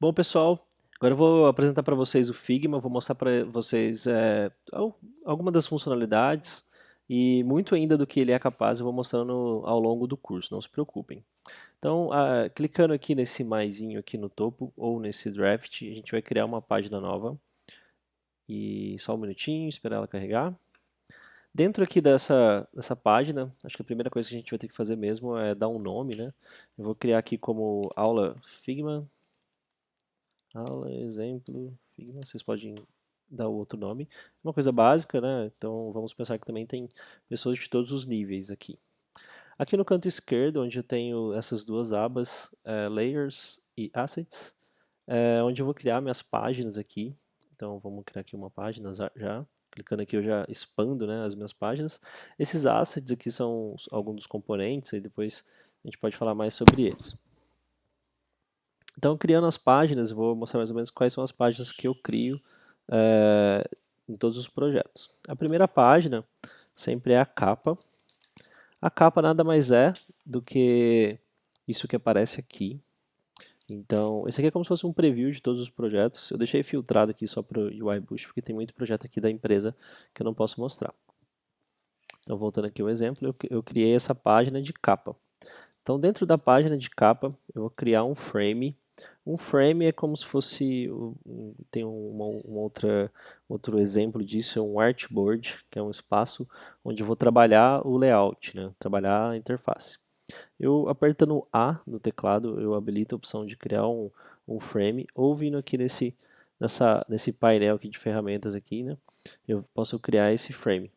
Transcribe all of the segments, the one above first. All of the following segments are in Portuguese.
Bom, pessoal, agora eu vou apresentar para vocês o Figma, vou mostrar para vocês algumas das funcionalidades e muito ainda do que ele é capaz eu vou mostrando ao longo do curso, não se preocupem. Então, clicando aqui nesse maisinho aqui no topo ou nesse draft, a gente vai criar uma página nova e só um minutinho, esperar ela carregar. Dentro aqui dessa página, acho que a primeira coisa que a gente vai ter que fazer mesmo é dar um nome, né? Eu vou criar aqui como aula Figma. Aula, exemplo, Figma, vocês podem dar o outro nome. Uma coisa básica, né? Então vamos pensar que também tem pessoas de todos os níveis aqui. Aqui no canto esquerdo, onde eu tenho essas duas abas, Layers e Assets, onde eu vou criar minhas páginas aqui. Então vamos criar aqui uma página já. Clicando aqui eu já expando, né, as minhas páginas. Esses assets aqui são alguns dos componentes, e depois a gente pode falar mais sobre eles. Então, criando as páginas, eu vou mostrar mais ou menos quais são as páginas que eu crio em todos os projetos. A primeira página sempre é a capa. A capa nada mais é do que isso que aparece aqui. Então, esse aqui é como se fosse um preview de todos os projetos. Eu deixei filtrado aqui só para o UI Boost, porque tem muito projeto aqui da empresa que eu não posso mostrar. Então, voltando aqui ao exemplo, eu criei essa página de capa. Então, dentro da página de capa, eu vou criar um frame. Um frame é como se fosse, tem outro exemplo disso, é um artboard, que é um espaço onde eu vou trabalhar o layout, né? Trabalhar a interface. Eu apertando A no teclado, eu habilito a opção de criar um frame, ou vindo aqui nesse painel aqui de ferramentas aqui, né? Eu posso criar esse frame.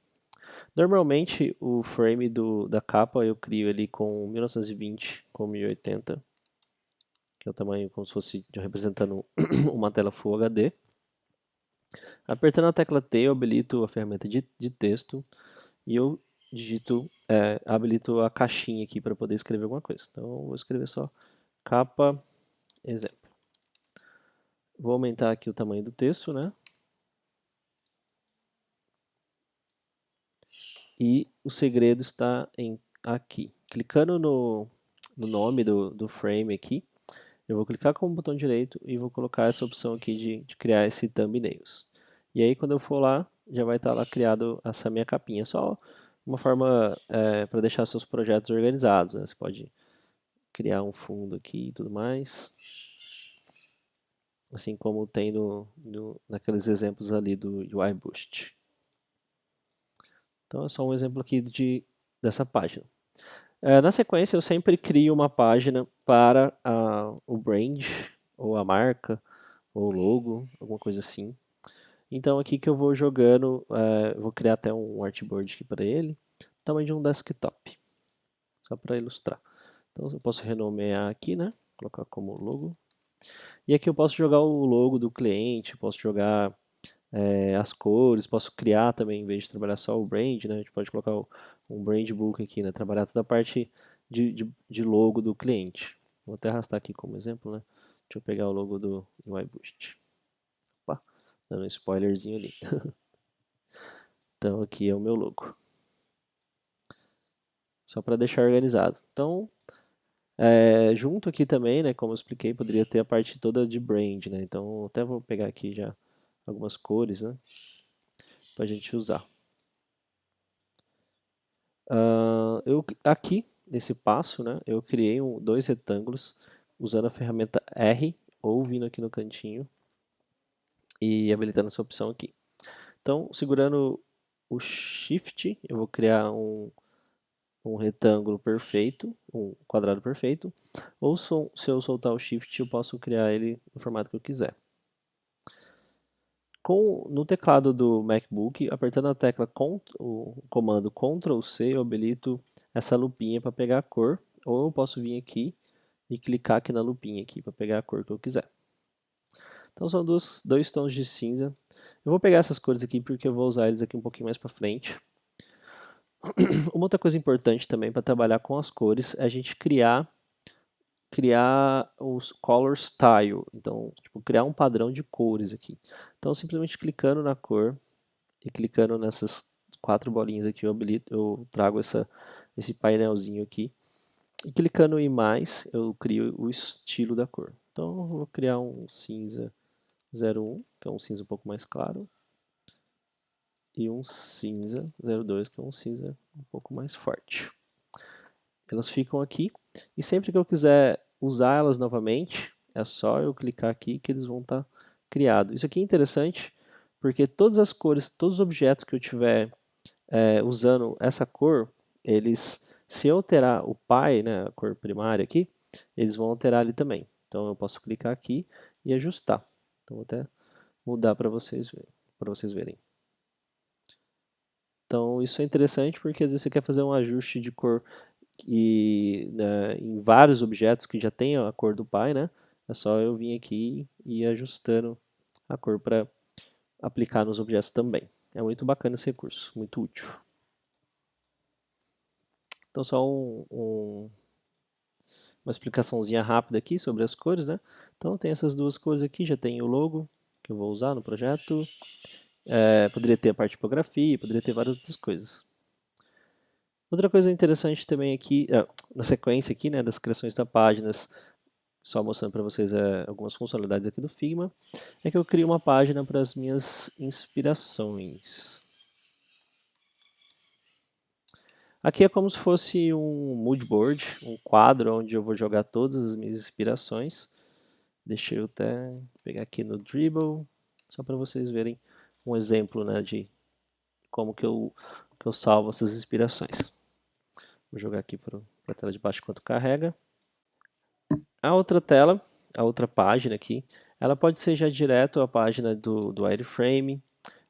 Normalmente o frame da capa eu crio ele com 1920 com 1080, que é o tamanho como se fosse representando uma tela Full HD. Apertando a tecla T eu habilito a ferramenta de texto e eu habilito a caixinha aqui para poder escrever alguma coisa. Então eu vou escrever só capa exemplo. Vou aumentar aqui o tamanho do texto, né? E o segredo está aqui. Clicando no nome do frame aqui, eu vou clicar com o botão direito e vou colocar essa opção aqui de criar esse thumbnails. E aí quando eu for lá, já vai estar lá criado essa minha capinha. Só uma forma para deixar seus projetos organizados, né? Você pode criar um fundo aqui e tudo mais. Assim como tem naqueles exemplos ali do UI Boost. Então é só um exemplo aqui dessa página. Na sequência, eu sempre crio uma página para o brand, ou a marca, ou logo, alguma coisa assim. Então aqui que eu vou jogando, eu vou criar até um artboard aqui para ele, tamanho de um desktop, só para ilustrar. Então eu posso renomear aqui, né? Colocar como logo. E aqui eu posso jogar o logo do cliente, posso jogar as cores, posso criar também, em vez de trabalhar só o brand, né? A gente pode colocar um brand book aqui, né? Trabalhar toda a parte de logo do cliente. Vou até arrastar aqui como exemplo, né? Deixa eu pegar o logo do UI Boost. Opa, dando um spoilerzinho ali. Então aqui é o meu logo. Só para deixar organizado. Então, junto aqui também, né, como eu expliquei, poderia ter a parte toda de brand, né? Então, até vou pegar aqui já algumas cores, né, para a gente usar. Aqui, nesse passo, né, eu criei dois retângulos usando a ferramenta R, ou vindo aqui no cantinho e habilitando essa opção aqui. Então, segurando o Shift, eu vou criar um retângulo perfeito, um quadrado perfeito, ou se eu soltar o Shift, eu posso criar ele no formato que eu quiser. No teclado do MacBook, apertando a tecla o comando Ctrl C, eu habilito essa lupinha para pegar a cor, ou eu posso vir aqui e clicar aqui na lupinha aqui para pegar a cor que eu quiser. Então são dois tons de cinza. Eu vou pegar essas cores aqui porque eu vou usar eles aqui um pouquinho mais para frente. Uma outra coisa importante também para trabalhar com as cores é a gente criar os color style, então tipo, criar um padrão de cores aqui. Então simplesmente clicando na cor e clicando nessas quatro bolinhas aqui eu trago esse painelzinho aqui e clicando em mais eu crio o estilo da cor. Então eu vou criar um cinza 01, que é um cinza um pouco mais claro, e um cinza 02, que é um cinza um pouco mais forte. Elas ficam aqui, e sempre que eu quiser usar elas novamente, é só eu clicar aqui que eles vão estar criados. Isso aqui é interessante, porque todas as cores, todos os objetos que eu tiver usando essa cor, eles, se eu alterar o pi, né, a cor primária aqui, eles vão alterar ali também. Então eu posso clicar aqui e ajustar. Então vou até mudar para vocês verem. Então isso é interessante porque às vezes você quer fazer um ajuste de cor né, em vários objetos que já tem a cor do pi, né? É só eu vir aqui e ir ajustando a cor para aplicar nos objetos também. É muito bacana esse recurso, muito útil. Então só uma explicaçãozinha rápida aqui sobre as cores, né? Então tem essas duas cores aqui, já tem o logo que eu vou usar no projeto. Poderia ter a parte de tipografia, poderia ter várias outras coisas. Outra coisa interessante também aqui, na sequência aqui, né, das criações das páginas, só mostrando para vocês algumas funcionalidades aqui do Figma, é que eu crio uma página para as minhas inspirações. Aqui é como se fosse um mood board, um quadro onde eu vou jogar todas as minhas inspirações. Deixa eu até pegar aqui no Dribbble, só para vocês verem um exemplo, né, de como que eu salvo essas inspirações. Vou jogar aqui para a tela de baixo enquanto carrega. A outra tela, a outra página aqui, ela pode ser já direto a página do wireframe,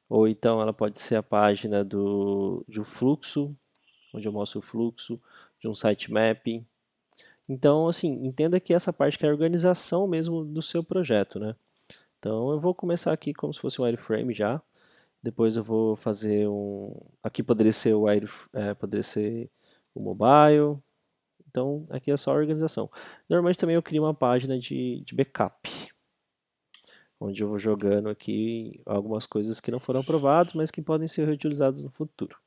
ou então ela pode ser a página de um fluxo, onde eu mostro o fluxo, de um sitemap. Então, assim, entenda que essa parte que é a organização mesmo do seu projeto, né? Então, eu vou começar aqui como se fosse um wireframe já. Depois eu vou fazer um... Aqui poderia ser poderia ser o mobile. Então, aqui é só a organização. Normalmente também eu crio uma página de backup, onde eu vou jogando aqui algumas coisas que não foram aprovadas, mas que podem ser reutilizadas no futuro.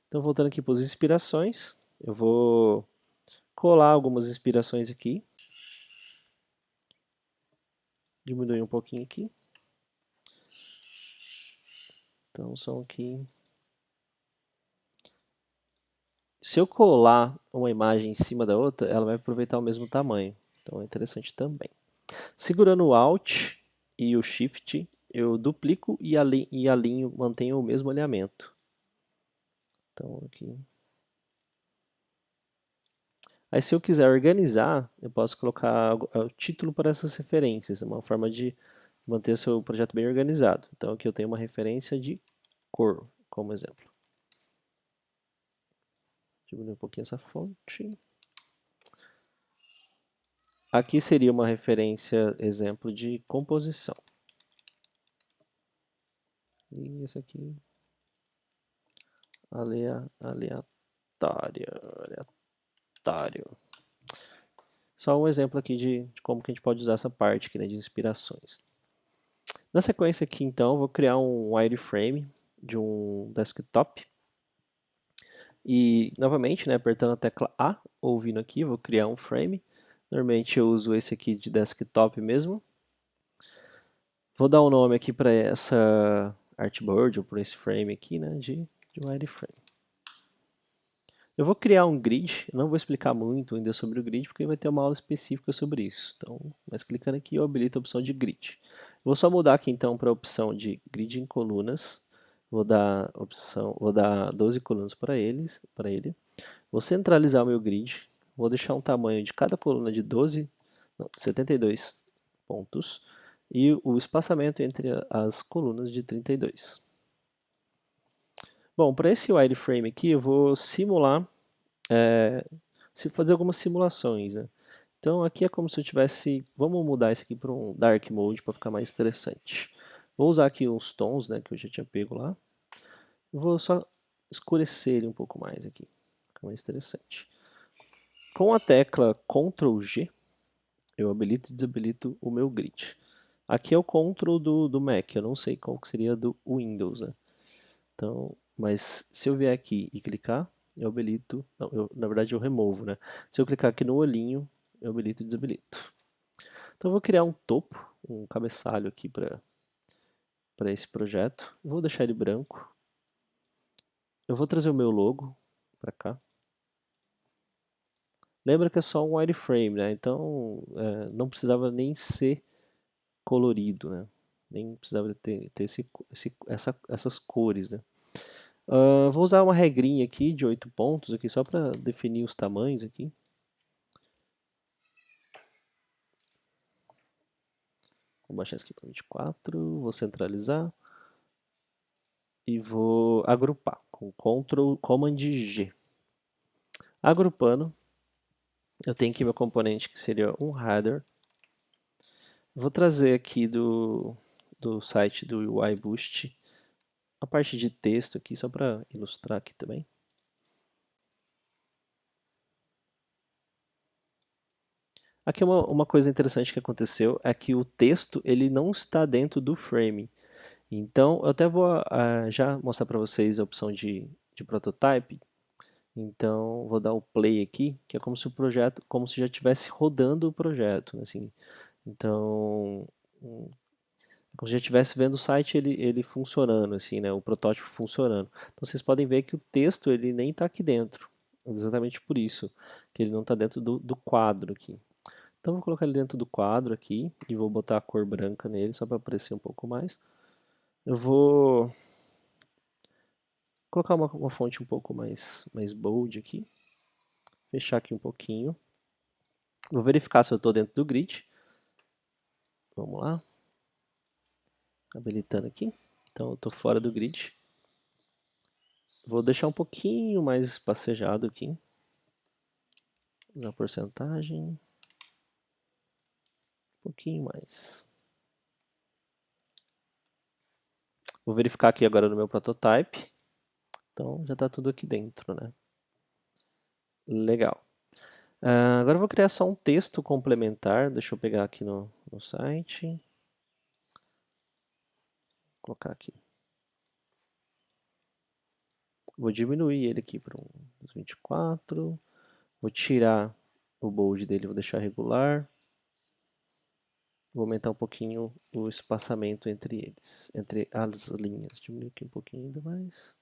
Então, voltando aqui para as inspirações, eu vou colar algumas inspirações aqui. Diminuir um pouquinho aqui. Então, são aqui... Se eu colar uma imagem em cima da outra, ela vai aproveitar o mesmo tamanho. Então, é interessante também. Segurando o Alt e o Shift, eu duplico e alinho, mantenho o mesmo alinhamento. Então, aqui. Aí, se eu quiser organizar, eu posso colocar o título para essas referências. É uma forma de manter o seu projeto bem organizado. Então, aqui eu tenho uma referência de cor, como exemplo. Diminuir um pouquinho essa fonte. Aqui seria uma referência, exemplo de composição. E esse aqui, aleatório. Só um exemplo aqui de como que a gente pode usar essa parte aqui, né, de inspirações. Na sequência aqui, então, eu vou criar um wireframe de um desktop. E, novamente, né, apertando a tecla A, ou vindo aqui, vou criar um frame. Normalmente eu uso esse aqui de desktop mesmo. Vou dar um nome aqui para essa artboard, ou para esse frame aqui, né, de wireframe. Eu vou criar um grid, eu não vou explicar muito ainda sobre o grid, porque vai ter uma aula específica sobre isso. Então, mas clicando aqui eu habilito a opção de grid. Vou só mudar aqui então para a opção de grid em colunas. Vou dar 12 colunas para ele. Vou centralizar o meu grid. Vou deixar um tamanho de cada coluna de 72 pontos. E o espaçamento entre as colunas de 32. Bom, para esse wireframe aqui eu vou simular, fazer algumas simulações, né? Então aqui é como se eu tivesse, vamos mudar isso aqui para um Dark Mode para ficar mais interessante. Vou usar aqui os tons, né, que eu já tinha pego lá. Vou só escurecer ele um pouco mais aqui, fica mais interessante. Com a tecla Ctrl G, eu habilito e desabilito o meu grid. Aqui é o Ctrl do Mac, eu não sei qual que seria do Windows, né? Então, mas se eu vier aqui e clicar, eu habilito, não, na verdade eu removo, né? Se eu clicar aqui no olhinho, eu habilito e desabilito. Então eu vou criar um topo, um cabeçalho aqui para esse projeto. Vou deixar ele branco. Eu vou trazer o meu logo para cá. Lembra que é só um wireframe, né? Então não precisava nem ser colorido, né? Nem precisava ter essas cores, né? Vou usar uma regrinha aqui de 8 pontos aqui só para definir os tamanhos aqui. Vou baixar isso aqui para 24, vou centralizar e vou agrupar com Ctrl Command G. Agrupando, eu tenho aqui meu componente que seria um header. Vou trazer aqui do site do UI Boost a parte de texto aqui, só para ilustrar aqui também. Aqui uma coisa interessante que aconteceu é que o texto ele não está dentro do frame. Então, eu até vou já mostrar para vocês a opção de prototype. Então, vou dar o play aqui, que é como se o projeto, como se já estivesse rodando o projeto, assim. Então, como se já estivesse vendo o site ele funcionando, assim, né? O protótipo funcionando. Então, vocês podem ver que o texto ele nem está aqui dentro. Exatamente por isso, que ele não está dentro do quadro aqui. Então, vou colocar ele dentro do quadro aqui e vou botar a cor branca nele, só para aparecer um pouco mais. Eu vou colocar uma fonte um pouco mais bold aqui. Fechar aqui um pouquinho. Vou verificar se eu estou dentro do grid. Vamos lá. Habilitando aqui. Então eu estou fora do grid. Vou deixar um pouquinho mais espacejado aqui. Usar porcentagem. Um pouquinho mais. Vou verificar aqui agora no meu prototype. Então já está tudo aqui dentro, né? Legal. Agora eu vou criar só um texto complementar. Deixa eu pegar aqui no site. Vou colocar aqui. Vou diminuir ele aqui para uns 24. Vou tirar o bold dele, vou deixar regular. Vou aumentar um pouquinho o espaçamento entre eles, entre as linhas. Diminuir aqui um pouquinho ainda mais.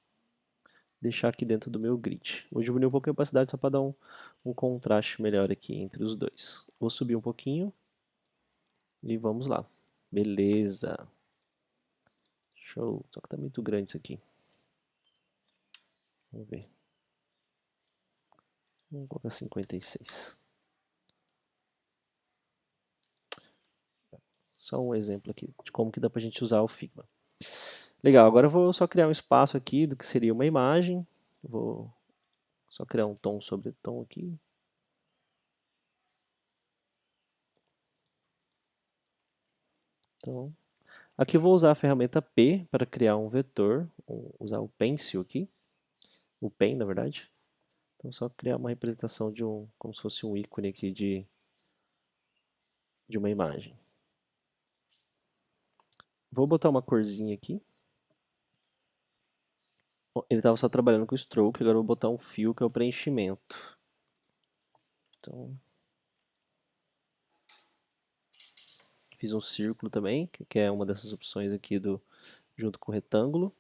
Deixar aqui dentro do meu grid. Vou diminuir um pouco a opacidade só para dar um contraste melhor aqui entre os dois. Vou subir um pouquinho. E vamos lá. Beleza. Show. Só que tá muito grande isso aqui. Vamos ver. Vamos colocar 56. Só um exemplo aqui de como que dá pra gente usar o Figma. Legal, agora eu vou só criar um espaço aqui do que seria uma imagem. Vou só criar um tom sobre tom aqui. Então, aqui eu vou usar a ferramenta P para criar um vetor. Vou usar o Pencil aqui. O Pen, na verdade. Então, só criar uma representação de como se fosse um ícone aqui de uma imagem. Vou botar uma corzinha aqui. Ele estava só trabalhando com stroke, agora eu vou botar um fio que é o preenchimento. Então, fiz um círculo também, que é uma dessas opções aqui junto com o retângulo.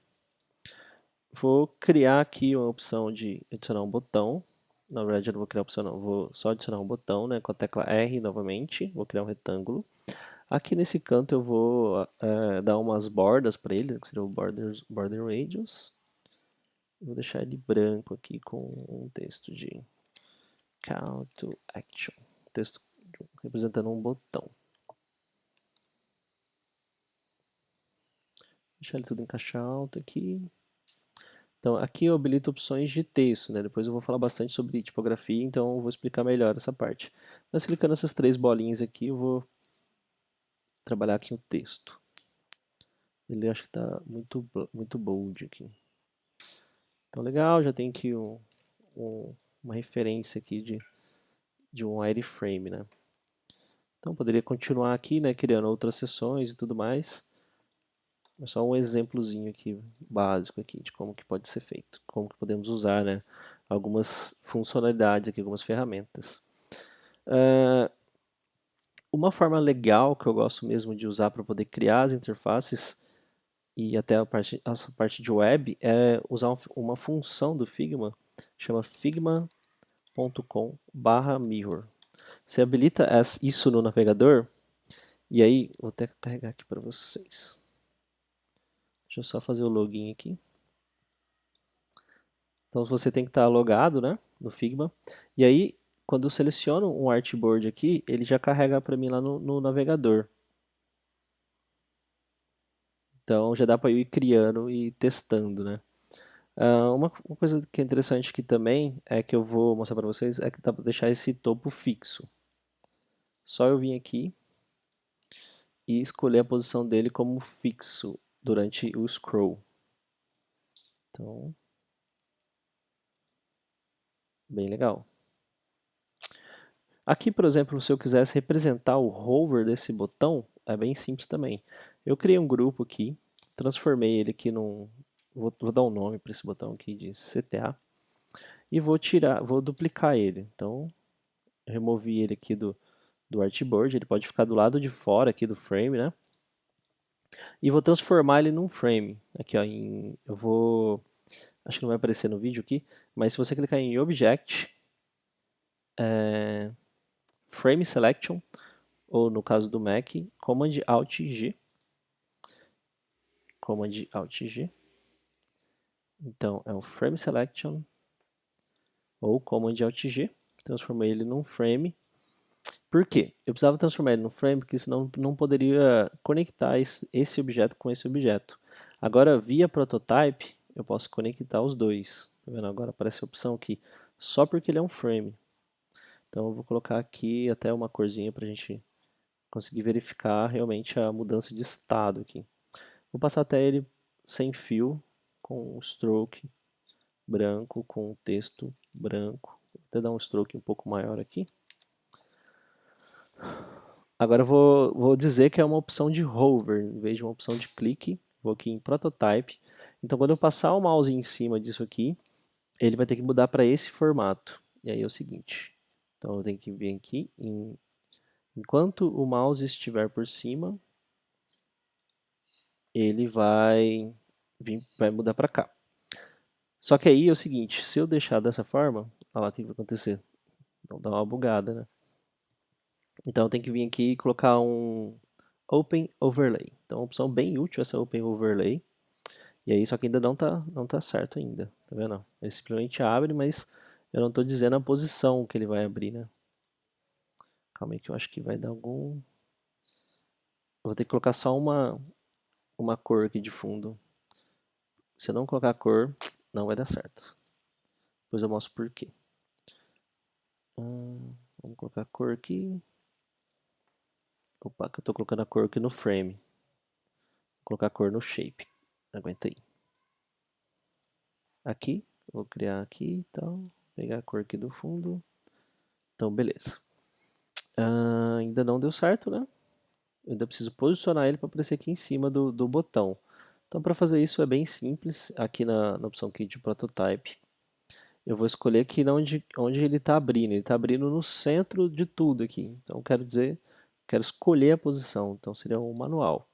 Vou criar aqui uma opção de adicionar um botão. Na verdade, eu não vou criar opção não, vou só adicionar um botão, né, com a tecla R novamente. Vou criar um retângulo. Aqui nesse canto eu vou dar umas bordas para ele, que seria o border radius. Vou deixar ele branco aqui com um texto de Call to Action. Texto representando um botão. Deixar ele tudo em caixa alta aqui. Então, aqui eu habilito opções de texto, né? Depois eu vou falar bastante sobre tipografia, então eu vou explicar melhor essa parte. Mas clicando nessas três bolinhas aqui, eu vou trabalhar aqui o texto. Ele acho que está muito bold aqui. Então, legal, já tem aqui uma referência aqui de um wireframe, né? Então, poderia continuar aqui, né, criando outras seções e tudo mais. É só um exemplozinho aqui, básico aqui, de como que pode ser feito. Como que podemos usar, né, algumas funcionalidades aqui, algumas ferramentas. Uma forma legal que eu gosto mesmo de usar para poder criar as interfaces e até essa parte de web é usar uma função do Figma, chama figma.com/mirror. Você habilita isso no navegador, e aí, vou até carregar aqui para vocês. Deixa eu só fazer o login aqui. Então você tem que estar logado, né, no Figma. E aí, quando eu seleciono um artboard aqui, ele já carrega para mim lá no navegador. Então já dá para eu ir criando e testando, né. Uma coisa que é interessante aqui também, é que eu vou mostrar para vocês, é que dá para deixar esse topo fixo. Só eu vir aqui e escolher a posição dele como fixo durante o scroll. Então, bem legal. Aqui, por exemplo, se eu quisesse representar o hover desse botão, é bem simples também. Eu criei um grupo aqui, transformei ele aqui num... Vou dar um nome para esse botão aqui de CTA. E vou duplicar ele. Então, removi ele aqui do artboard, ele pode ficar do lado de fora aqui do frame, né? E vou transformar ele num frame. Aqui, ó, eu vou... Acho que não vai aparecer no vídeo aqui, mas se você clicar em Object, Frame Selection, ou no caso do Mac, Command Alt G. Command Alt G. Então, é um Frame Selection, ou Command Alt G. Transformei ele num frame. Por quê? Eu precisava transformar ele num frame, porque senão não poderia conectar esse objeto com esse objeto. Agora, via Prototype, eu posso conectar os dois. Tá vendo? Agora aparece a opção aqui, só porque ele é um frame. Então, eu vou colocar aqui até uma corzinha para a gente conseguir verificar realmente a mudança de estado aqui. Vou passar até ele sem fio, com um stroke branco, com um texto branco. Vou até dar um stroke um pouco maior aqui. Agora eu vou dizer que é uma opção de hover, em vez de uma opção de clique. Vou aqui em Prototype. Então, quando eu passar o mouse em cima disso aqui, ele vai ter que mudar para esse formato. E aí é o seguinte. Então, eu tenho que vir aqui. Enquanto o mouse estiver por cima, ele vai mudar para cá. Só que aí é o seguinte, se eu deixar dessa forma, olha lá o que vai acontecer. Então dá uma bugada, né? Então eu tenho que vir aqui e colocar um Open Overlay. Então uma opção bem útil essa Open Overlay. E aí, só que ainda não tá certo ainda, tá vendo? Ele simplesmente abre, mas eu não estou dizendo a posição que ele vai abrir, né? Calma aí que eu acho que vai dar algum... Eu vou ter que colocar só uma cor aqui de fundo. Se eu não colocar cor, não vai dar certo. Depois eu mostro por quê. Vamos colocar a cor aqui. Opa, que eu estou colocando a cor aqui no frame. Vou colocar a cor no shape. Aguenta aí. Aqui, vou criar aqui e tal. Pegar a cor aqui do fundo. Então, beleza. Ainda não deu certo, né? Eu ainda preciso posicionar ele para aparecer aqui em cima do botão. Então, para fazer isso é bem simples. Aqui na opção aqui de Prototype, eu vou escolher aqui onde ele está abrindo. Ele está abrindo no centro de tudo aqui. Então, quero escolher a posição. Então, seria o manual.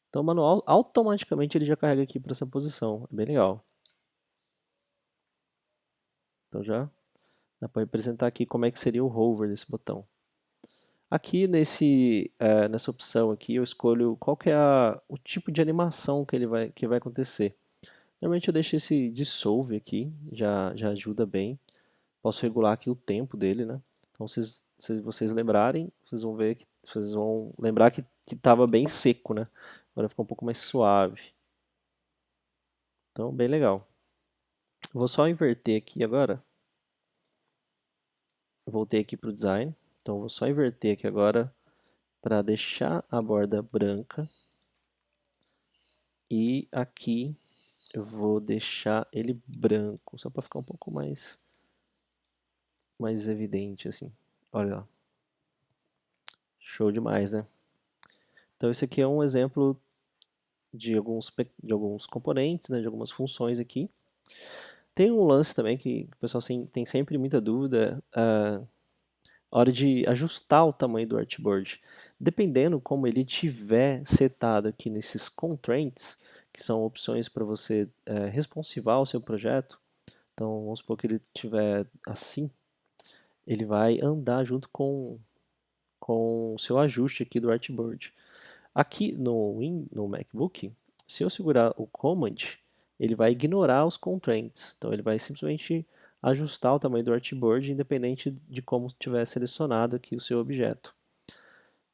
Então o manual automaticamente ele já carrega aqui para essa posição, é bem legal. Então já dá para representar aqui como é que seria o hover desse botão. Aqui nessa opção aqui eu escolho qual que é o tipo de animação que vai acontecer. Normalmente eu deixo esse dissolve aqui, já ajuda bem. Posso regular aqui o tempo dele, né? Então se vocês lembrarem, vocês vão lembrar que estava bem seco, né? Agora ficou um pouco mais suave. Então bem legal. Vou só inverter aqui agora. Voltei aqui para o design. Então vou só inverter aqui agora para deixar a borda branca. E aqui eu vou deixar ele branco, só para ficar um pouco mais evidente assim. Olha lá. Show demais, né? Então esse aqui é um exemplo de alguns componentes, né, de algumas funções aqui. Tem um lance também que o pessoal tem sempre muita dúvida. hora de ajustar o tamanho do artboard. Dependendo como ele tiver setado aqui nesses constraints, que são opções para você responsivar o seu projeto, então vamos supor que ele tiver assim, ele vai andar junto com o seu ajuste aqui do artboard. Aqui no MacBook, se eu segurar o Command, ele vai ignorar os constraints. Então ele vai simplesmente ajustar o tamanho do artboard independente de como tiver selecionado aqui o seu objeto.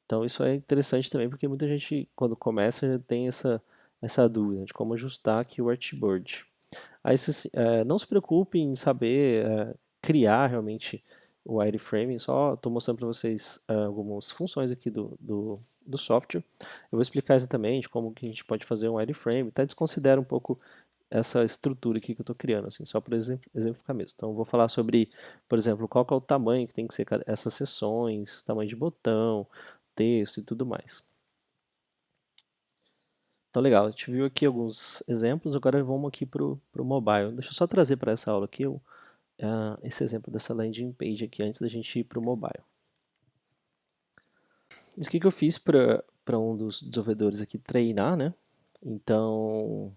Então isso é interessante também porque muita gente quando começa já tem essa dúvida de como ajustar aqui o artboard. Aí não se preocupe em saber criar realmente o wireframe, só estou mostrando para vocês algumas funções aqui do software. Eu vou explicar exatamente como que a gente pode fazer um wireframe, até desconsidera um pouco essa estrutura aqui que eu estou criando, assim, só para exemplificar mesmo. Então eu vou falar sobre, por exemplo, qual que é o tamanho que tem que ser essas seções, tamanho de botão, texto e tudo mais. Então, legal, a gente viu aqui alguns exemplos, agora vamos aqui para o mobile. Deixa eu só trazer para essa aula aqui esse exemplo dessa landing page aqui antes da gente ir para o mobile. Isso aqui que eu fiz para um dos desenvolvedores aqui treinar, né? Então,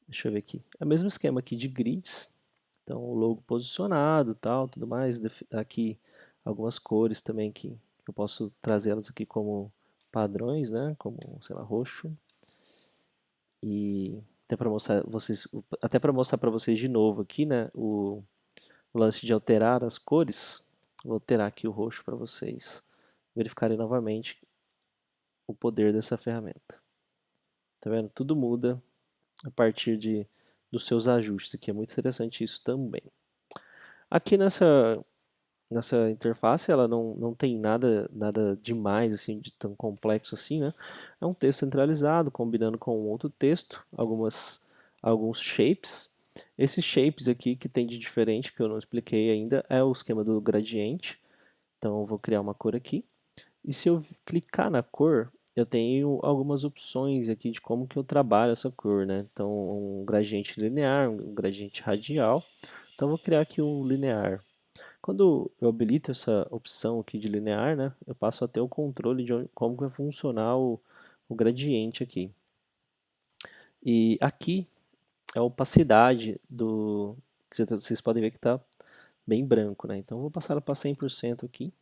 deixa eu ver aqui. É o mesmo esquema aqui de grids. Então, o logo posicionado, tal, tudo mais. Aqui algumas cores também que eu posso trazê-las aqui como padrões, né? Como, sei lá, roxo. E até para mostrar para vocês de novo aqui, né, o lance de alterar as cores. Vou alterar aqui o roxo para vocês verificarem novamente o poder dessa ferramenta. Tá vendo? Tudo muda a partir dos seus ajustes, que é muito interessante isso também. Aqui nessa interface ela não tem nada demais assim, de tão complexo assim, né? É um texto centralizado combinando com outro texto, alguns shapes. Esses shapes aqui que tem de diferente que eu não expliquei ainda é o esquema do gradiente. Então eu vou criar uma cor aqui. E se eu clicar na cor, eu tenho algumas opções aqui de como que eu trabalho essa cor, né? Então um gradiente linear, um gradiente radial. Então eu vou criar aqui um linear. Quando eu habilito essa opção aqui de linear, né, eu passo a ter o controle de como vai funcionar o gradiente aqui. E aqui é a opacidade que vocês podem ver que está bem branco, né? Então eu vou passar ela para 100% aqui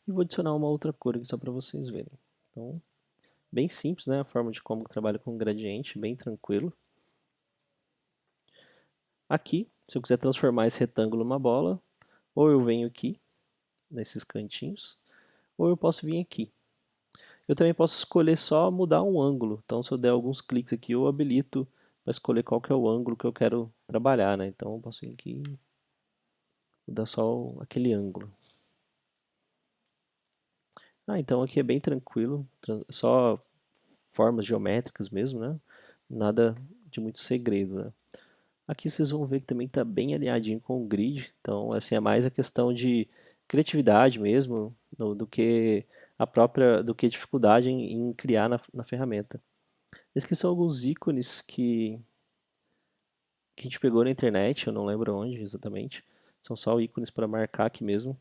e vou adicionar uma outra cor aqui só para vocês verem. Então, bem simples, né? A forma de como eu trabalho com gradiente, bem tranquilo. Aqui, se eu quiser transformar esse retângulo numa bola, ou eu venho aqui, nesses cantinhos, ou eu posso vir aqui. Eu também posso escolher só mudar um ângulo. Então, se eu der alguns cliques aqui, eu habilito para escolher qual que é o ângulo que eu quero trabalhar, né? Então, eu posso vir aqui e mudar só aquele ângulo. Então aqui é bem tranquilo, só formas geométricas mesmo, né? Nada de muito segredo, né? Aqui vocês vão ver que também está bem alinhadinho com o grid, então assim é mais a questão de criatividade mesmo, do que dificuldade em criar na ferramenta. Esses aqui são alguns ícones que a gente pegou na internet, eu não lembro onde exatamente. São só ícones para marcar aqui mesmo.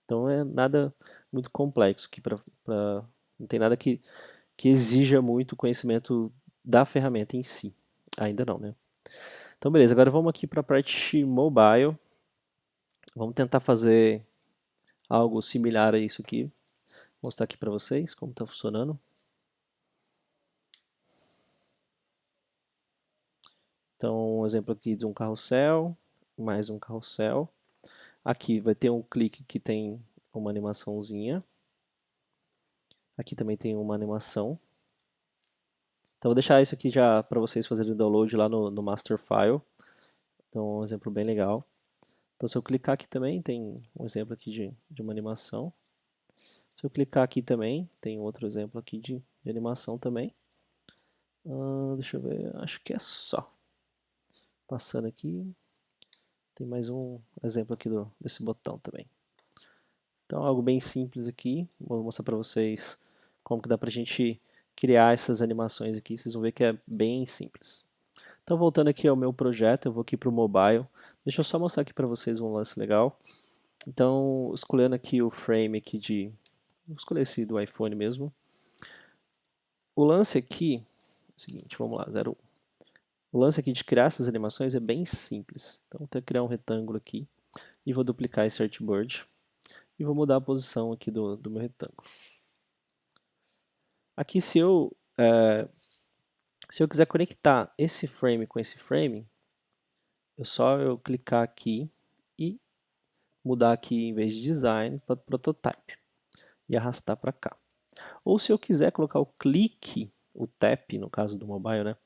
Então é nada muito complexo aqui não tem nada que exija muito conhecimento da ferramenta em si. Ainda não, né? Então beleza, agora vamos aqui para a parte mobile. Vamos tentar fazer algo similar a isso aqui. Vou mostrar aqui para vocês como está funcionando. Então, um exemplo aqui de um carrossel, mais um carrossel. Aqui vai ter um clique que tem uma animaçãozinha. Aqui também tem uma animação. Então, vou deixar isso aqui já para vocês fazerem o download lá no Master File. Então, um exemplo bem legal. Então, se eu clicar aqui também, tem um exemplo aqui de uma animação. Se eu clicar aqui também, tem outro exemplo aqui de animação também. Deixa eu ver, acho que é só. Passando aqui, tem mais um exemplo aqui desse botão também. Então, algo bem simples aqui. Vou mostrar para vocês como que dá para a gente criar essas animações aqui. Vocês vão ver que é bem simples. Então, voltando aqui ao meu projeto, eu vou aqui para o mobile. Deixa eu só mostrar aqui para vocês um lance legal. Então, escolhendo aqui o frame aqui vou escolher esse do iPhone mesmo. O lance aqui, é o seguinte, vamos lá, 01. O lance aqui de criar essas animações é bem simples. Então, vou ter que criar um retângulo aqui e vou duplicar esse artboard e vou mudar a posição aqui do meu retângulo. Aqui, se eu quiser conectar esse frame com esse frame, eu clicar aqui e mudar aqui em vez de design para prototype e arrastar para cá. Ou se eu quiser colocar o clique, o tap, no caso do mobile, né,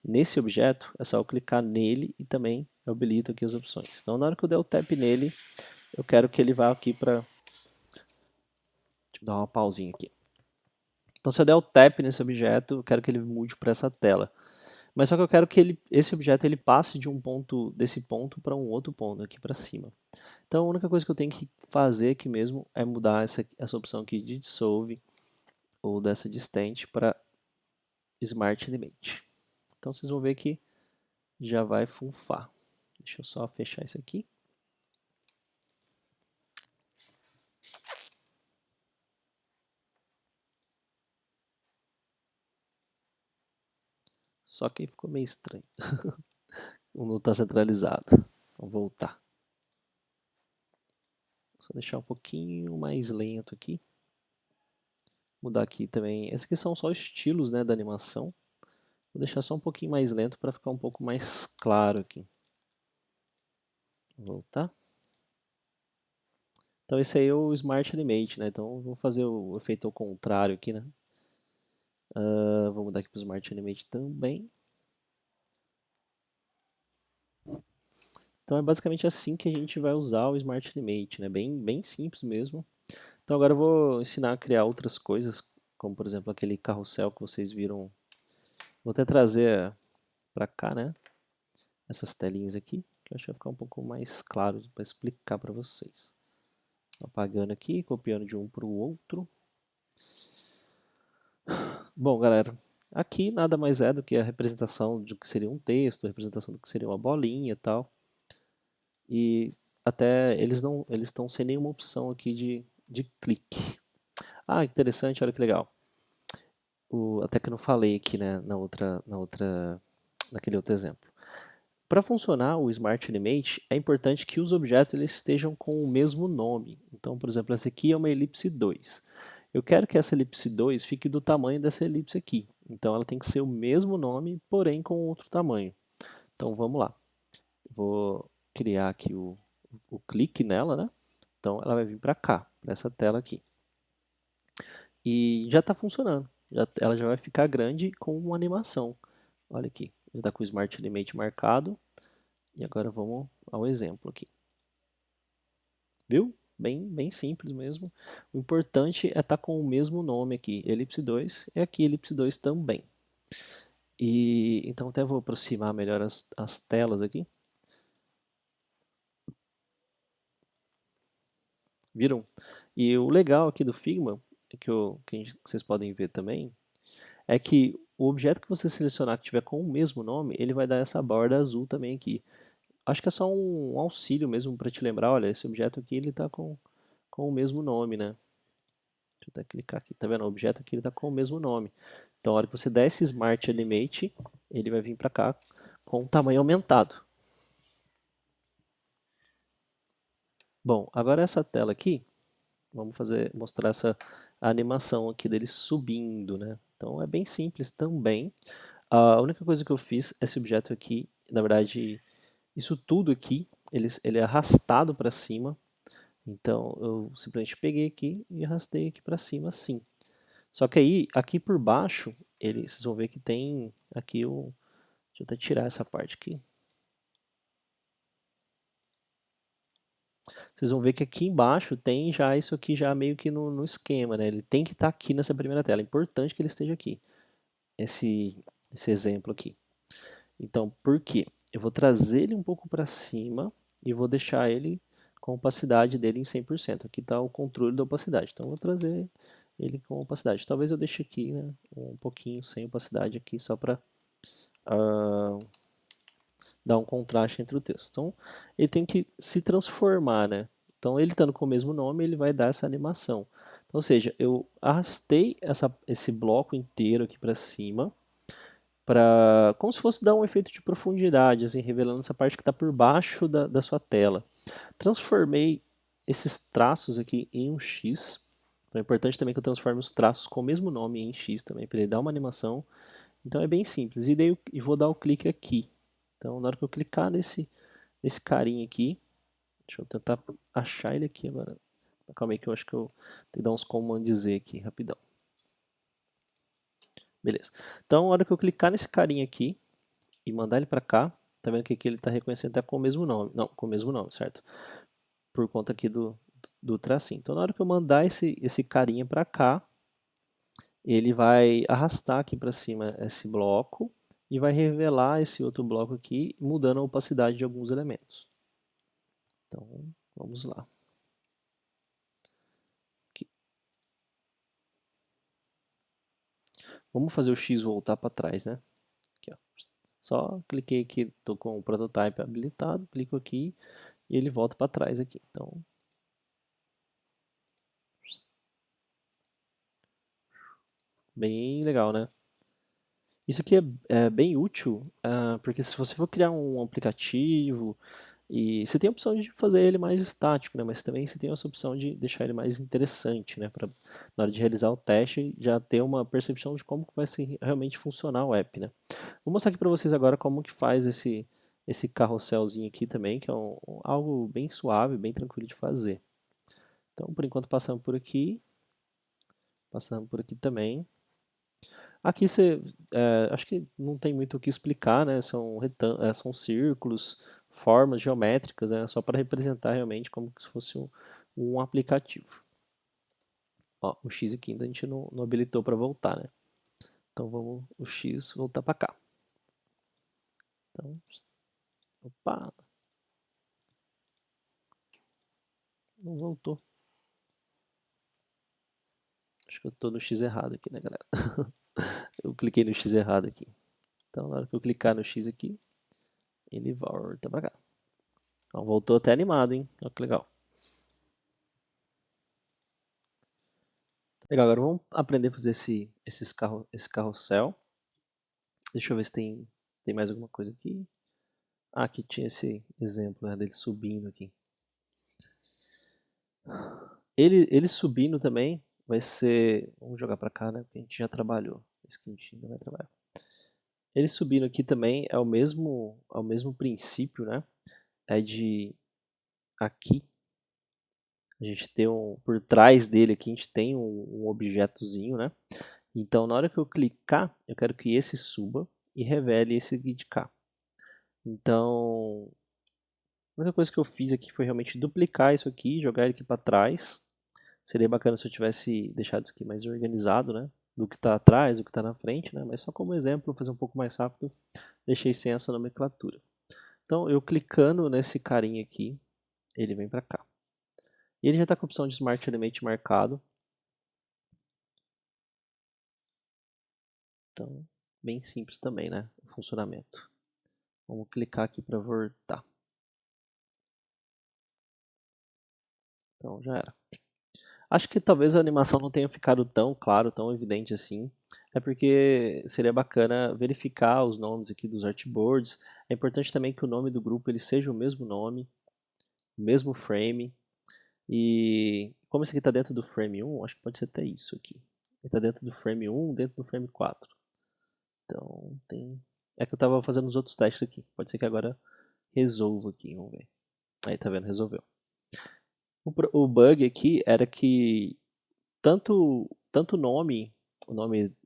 nesse objeto, é só eu clicar nele e também eu habilito aqui as opções. Então, na hora que eu der o tap nele, eu quero que ele vá aqui para... Deixa eu dar uma pausinha aqui. Então, se eu der o tap nesse objeto, eu quero que ele mude para essa tela. Mas só que eu quero que esse objeto ele passe de um ponto, desse ponto para um outro ponto, aqui para cima. Então, a única coisa que eu tenho que fazer aqui mesmo é mudar essa opção aqui de Dissolve ou dessa Distante para Smart Animate. Então, vocês vão ver que já vai funfar. Deixa eu só fechar isso aqui. Só que ficou meio estranho. Não está centralizado. Vamos voltar. Só deixar um pouquinho mais lento aqui. Mudar aqui também. Esses aqui são só estilos, né, da animação. Vou deixar só um pouquinho mais lento para ficar um pouco mais claro aqui. Vou voltar. Então esse aí é o Smart Animate, né? Então vou fazer o efeito ao contrário aqui, né? Vou mudar aqui para o Smart Animate também. Então é basicamente assim que a gente vai usar o Smart Animate, né? Bem simples mesmo. Então agora eu vou ensinar a criar outras coisas, como por exemplo aquele carrossel que vocês viram. Vou até trazer para cá, né? Essas telinhas aqui, que eu acho que vai ficar um pouco mais claro para explicar para vocês. Apagando aqui, copiando de um para o outro. Bom, galera, aqui nada mais é do que a representação do que seria um texto, a representação do que seria uma bolinha e tal. E até eles estão sem nenhuma opção aqui de clique. Ah, interessante, olha que legal. Até que eu não falei aqui, né, naquele outro exemplo. Para funcionar o Smart Animate, é importante que os objetos eles estejam com o mesmo nome. Então, por exemplo, essa aqui é uma elipse 2. Eu quero que essa elipse 2 fique do tamanho dessa elipse aqui. Então, ela tem que ser o mesmo nome, porém com outro tamanho. Então, vamos lá. Vou criar aqui o clique nela, né? Então, ela vai vir para cá, para essa tela aqui. E já está funcionando. Ela já vai ficar grande com uma animação. Olha aqui, já está com o Smart Animate marcado. E agora vamos ao exemplo aqui. Viu? Bem simples mesmo. O importante é estar com o mesmo nome aqui. Elipse 2 é aqui elipse 2 também. E então até vou aproximar melhor as telas aqui. Viram? E o legal aqui do Figma, que vocês podem ver também, é que o objeto que você selecionar que tiver com o mesmo nome, ele vai dar essa borda azul também aqui. Acho que é só um auxílio mesmo para te lembrar, olha, esse objeto aqui ele está com o mesmo nome, né? Deixa eu até clicar aqui, tá vendo? O objeto aqui ele está com o mesmo nome. Então, a hora que você der esse Smart Animate, ele vai vir para cá com um tamanho aumentado. Bom, agora essa tela aqui, vamos mostrar essa animação aqui dele subindo, né? Então é bem simples também. A única coisa que eu fiz, esse objeto aqui, na verdade, isso tudo aqui, ele é arrastado para cima. Então eu simplesmente peguei aqui e arrastei aqui para cima assim. Só que aí, aqui por baixo, vocês vão ver que tem aqui o... Deixa eu até tirar essa parte aqui. Vocês vão ver que aqui embaixo tem já isso aqui já meio que no esquema, né? Ele tem que estar aqui nessa primeira tela. É importante que ele esteja aqui. Esse exemplo aqui. Então, por quê? Eu vou trazer ele um pouco para cima e vou deixar ele com a opacidade dele em 100%. Aqui está o controle da opacidade. Então, eu vou trazer ele com opacidade. Talvez eu deixe aqui, né, um pouquinho sem opacidade aqui, só para dar um contraste entre o texto. Então, ele tem que se transformar, né? Então ele estando com o mesmo nome, ele vai dar essa animação. Então, ou seja, eu arrastei esse bloco inteiro aqui para cima, como se fosse dar um efeito de profundidade, assim, revelando essa parte que está por baixo da sua tela. Transformei esses traços aqui em um X. Então é importante também que eu transforme os traços com o mesmo nome em X também, para ele dar uma animação. Então é bem simples. E vou dar o clique aqui. Então na hora que eu clicar nesse carinha aqui, deixa eu tentar achar ele aqui agora. Calma aí que eu acho que eu tenho que dar uns command Z aqui, rapidão. Beleza. Então na hora que eu clicar nesse carinha aqui e mandar ele para cá, tá vendo que aqui ele está reconhecendo até com o mesmo nome. Não, com o mesmo nome, certo? Por conta aqui do tracinho. Então na hora que eu mandar esse carinha para cá, ele vai arrastar aqui para cima esse bloco e vai revelar esse outro bloco aqui, mudando a opacidade de alguns elementos. Então, vamos lá. Aqui. Vamos fazer o X voltar para trás, né? Aqui, ó. Só cliquei aqui, estou com o prototype habilitado, clico aqui e ele volta para trás aqui. Então, bem legal, né? Isso aqui é bem útil, porque se você for criar um aplicativo, e você tem a opção de fazer ele mais estático, né? Mas também você tem essa opção de deixar ele mais interessante, né? Para na hora de realizar o teste já ter uma percepção de como que vai realmente funcionar o app, né? Vou mostrar aqui para vocês agora como que faz esse carrosselzinho aqui também, que é algo bem suave, bem tranquilo de fazer. Então, por enquanto, passando por aqui também. Aqui acho que não tem muito o que explicar, né? São círculos, formas geométricas, né? Só para representar realmente como se fosse um aplicativo. Ó, o X aqui ainda a gente não habilitou para voltar, né? Então vamos o X voltar para cá. Então, opa, não voltou. Acho que eu estou no X errado aqui, né, galera? Eu cliquei no X errado aqui. Então, na hora que eu clicar no X aqui, ele volta para cá. Então, voltou até animado, hein? Olha que legal. Legal, agora vamos aprender a fazer esse carrossel. Deixa eu ver se tem mais alguma coisa aqui. Ah, aqui tinha esse exemplo, né, dele subindo aqui. Ele subindo também vai ser... Vamos jogar pra cá, né? Porque a gente já trabalhou. Esse que a gente ainda vai trabalhar. Ele subindo aqui também é o mesmo princípio, né? É de aqui. A gente tem por trás dele aqui, a gente tem um objetozinho, né? Então, na hora que eu clicar, eu quero que esse suba e revele esse aqui de cá. Então, a única coisa que eu fiz aqui foi realmente duplicar isso aqui, jogar ele aqui para trás. Seria bacana se eu tivesse deixado isso aqui mais organizado, né? Do que está atrás, do que está na frente, né? Mas só como exemplo, vou fazer um pouco mais rápido, deixei sem essa nomenclatura. Então, eu clicando nesse carinha aqui, ele vem para cá. E ele já está com a opção de Smart Element marcado. Então, bem simples também, né? O funcionamento. Vamos clicar aqui para voltar. Então, já era. Acho que talvez a animação não tenha ficado tão claro, tão evidente assim. É porque seria bacana verificar os nomes aqui dos artboards. É importante também que o nome do grupo ele seja o mesmo nome, o mesmo frame. E como esse aqui está dentro do frame 1, acho que pode ser até isso aqui. Ele está dentro do frame 1, dentro do frame 4. Então tem... É que eu estava fazendo os outros testes aqui. Pode ser que agora resolva aqui, vamos ver. Aí tá vendo, resolveu. O bug aqui era que tanto o nome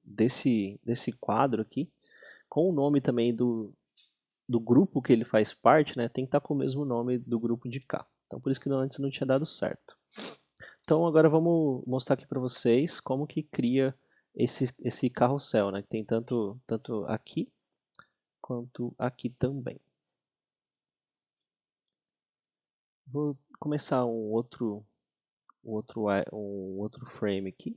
desse quadro aqui, com o nome também do grupo que ele faz parte, né, tem que estar com o mesmo nome do grupo de cá. Então por isso que antes não tinha dado certo. Então agora vamos mostrar aqui para vocês como que cria esse carrossel, né, que tem tanto aqui quanto aqui também. Vou começar um outro frame aqui.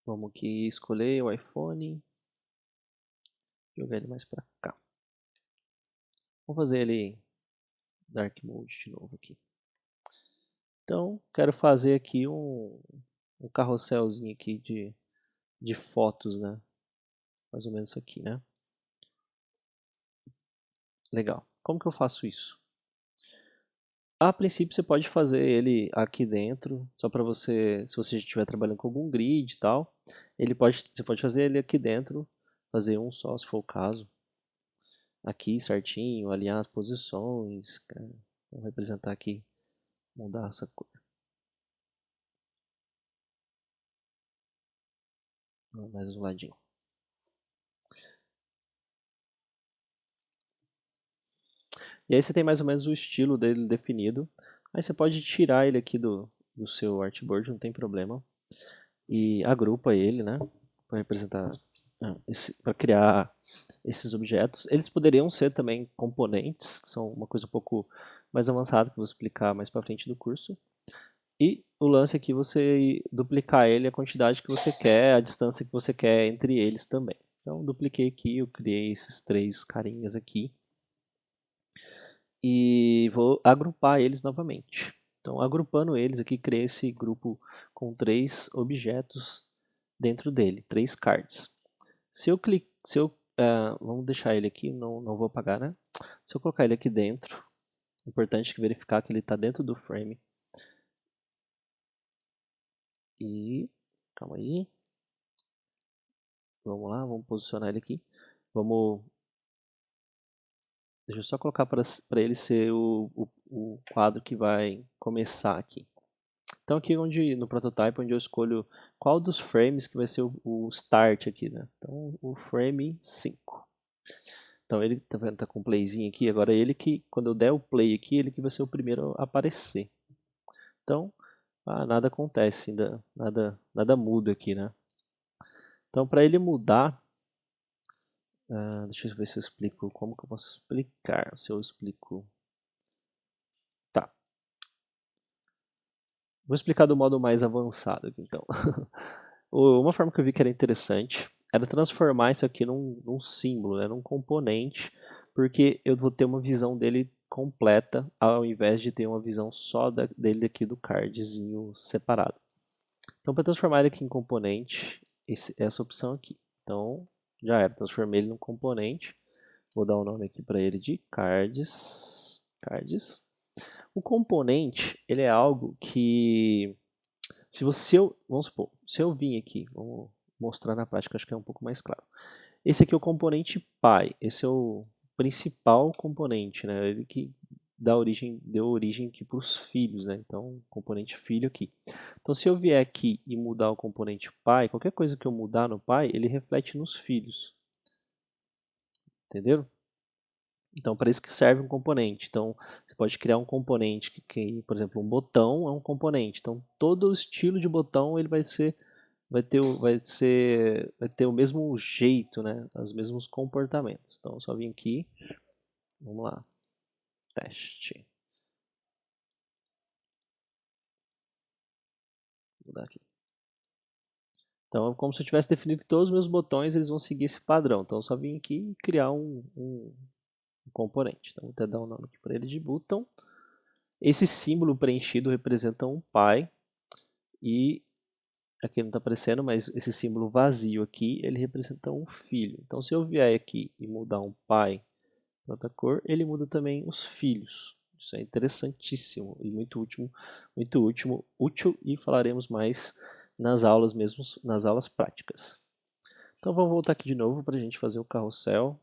Vamos aqui escolher o iPhone, jogar ele mais para cá. Vamos fazer ele Dark Mode de novo aqui. Então, quero fazer aqui um carrosselzinho aqui de fotos, né? Mais ou menos isso aqui, né? Legal. Como que eu faço isso? A princípio você pode fazer ele aqui dentro, só para você, se você estiver trabalhando com algum grid e tal, você pode fazer ele aqui dentro, fazer um só, se for o caso. Aqui certinho, alinhar as posições, vamos representar aqui, mudar essa cor. Mais um ladinho. E aí você tem mais ou menos o estilo dele definido. Aí você pode tirar ele aqui do seu artboard, não tem problema. E agrupa ele, né? Para representar, para criar esses objetos. Eles poderiam ser também componentes, que são uma coisa um pouco mais avançada que eu vou explicar mais para frente do curso. E o lance aqui é você duplicar ele a quantidade que você quer, a distância que você quer entre eles também. Então dupliquei aqui, eu criei esses três carinhas aqui e vou agrupar eles novamente. Então, agrupando eles aqui, criei esse grupo com três objetos dentro dele, três cards. Vamos deixar ele aqui, não vou apagar, né? Se eu colocar ele aqui dentro, é importante verificar que ele está dentro do frame. E, calma aí. Vamos lá, vamos posicionar ele aqui. Deixa eu só colocar para ele ser o quadro que vai começar aqui. Então aqui no prototype, onde eu escolho qual dos frames que vai ser o start aqui, né? Então o frame 5. Então ele tá vendo, tá com um playzinho aqui, agora ele que, quando eu der o play aqui, ele que vai ser o primeiro a aparecer. Então, nada acontece, nada muda aqui, né? Então para ele mudar, deixa eu ver se eu explico, como que eu posso explicar, se eu explico... Tá, vou explicar do modo mais avançado aqui, então. Uma forma que eu vi que era interessante era transformar isso aqui num símbolo, né, num componente, porque eu vou ter uma visão dele completa, ao invés de ter uma visão só dele aqui do cardzinho separado. Então, para transformar ele aqui em componente, essa opção aqui. Então, já era, transformei ele num componente. Vou dar o nome aqui para ele de cards. O componente, ele é algo que, vamos supor, se eu vim aqui, vamos mostrar na prática, acho que é um pouco mais claro. Esse aqui é o componente pai, esse é o principal componente, né? Ele que deu origem aqui para os filhos, né? Então, componente filho aqui. Então, se eu vier aqui e mudar o componente pai, qualquer coisa que eu mudar no pai, ele reflete nos filhos. Entenderam? Então, para isso que serve um componente. Então, você pode criar um componente por exemplo, um botão é um componente. Então, todo o estilo de botão ele vai ter o mesmo jeito, né? Os mesmos comportamentos. Então, só vim aqui, vamos lá, teste. Vou mudar aqui. Então, é como se eu tivesse definido que todos os meus botões eles vão seguir esse padrão. Então, eu só vim aqui e criar um componente. Então, vou até dar um nome aqui para ele de button. Esse símbolo preenchido representa um pi e aqui não está aparecendo, mas esse símbolo vazio aqui, ele representa um filho. Então, se eu vier aqui e mudar um pi para outra cor, ele muda também os filhos. Isso é interessantíssimo e muito útil e falaremos mais nas aulas mesmo, nas aulas práticas. Então vamos voltar aqui de novo para a gente fazer o carrossel.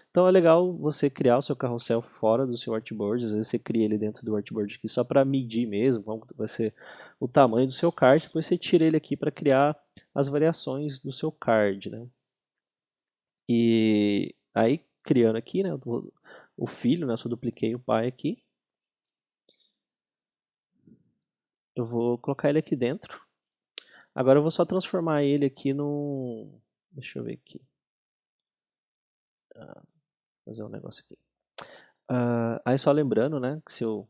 Então é legal você criar o seu carrossel fora do seu artboard, às vezes você cria ele dentro do artboard aqui só para medir mesmo, vai ser o tamanho do seu card, depois você tira ele aqui para criar as variações do seu card, né? E aí criando aqui, né, o filho, né, eu só dupliquei o pai aqui. Eu vou colocar ele aqui dentro. Agora eu vou só transformar ele aqui num... Deixa eu ver aqui. Fazer um negócio aqui. Aí só lembrando, né, que se eu